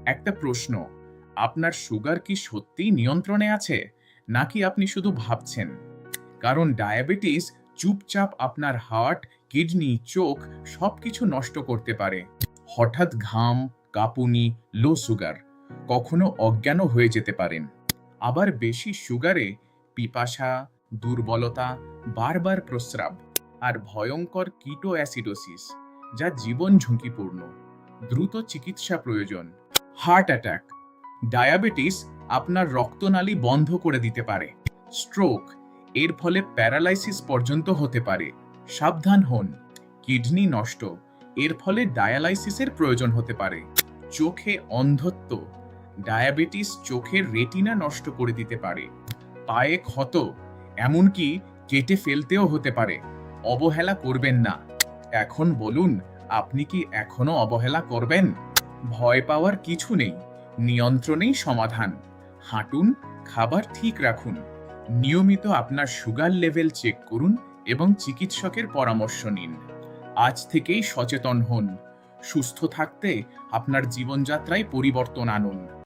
একটা প্রশ্ন, আপনার সুগার কি সত্যিই নিয়ন্ত্রণে আছে, নাকি আপনি শুধু ভাবছেন? কারণ ডায়াবেটিস চুপচাপ আপনার হার্ট, কিডনি, চোখ সবকিছু নষ্ট করতে পারে। হঠাৎ ঘাম, কাঁপুনি, লো সুগার, কখনো অজ্ঞানও হয়ে যেতে পারেন। আবার বেশি সুগারে পিপাসা, দুর্বলতা, বারবার প্রস্রাব আর ভয়ঙ্কর কিটো অ্যাসিডোসিস, যা জীবন ঝুঁকিপূর্ণ। দ্রুত চিকিৎসা প্রয়োজন। হার্ট অ্যাটাক, ডায়াবেটিস আপনার রক্তনালী বন্ধ করে দিতে পারে। স্ট্রোক, এর ফলে প্যারালাইসিস পর্যন্ত হতে পারে। সাবধান হন। কিডনি নষ্ট, এর ফলে ডায়ালাইসিসের প্রয়োজন হতে পারে। চোখে অন্ধত্ব, ডায়াবেটিস চোখের রেটিনা নষ্ট করে দিতে পারে। পায়ে ক্ষত, এমনকি কেটে ফেলতেও হতে পারে। অবহেলা করবেন না। এখন বলুন, আপনি কি এখনো অবহেলা করবেন? ভয় পাওয়ার কিছু নেই, নিয়ন্ত্রণেই সমাধান। হাঁটুন, খাবার ঠিক রাখুন, নিয়মিত আপনার সুগার লেভেল চেক করুন এবং চিকিৎসকের পরামর্শ নিন। আজ থেকেই সচেতন হন। সুস্থ থাকতে আপনার জীবনযাত্রায় পরিবর্তন আনুন।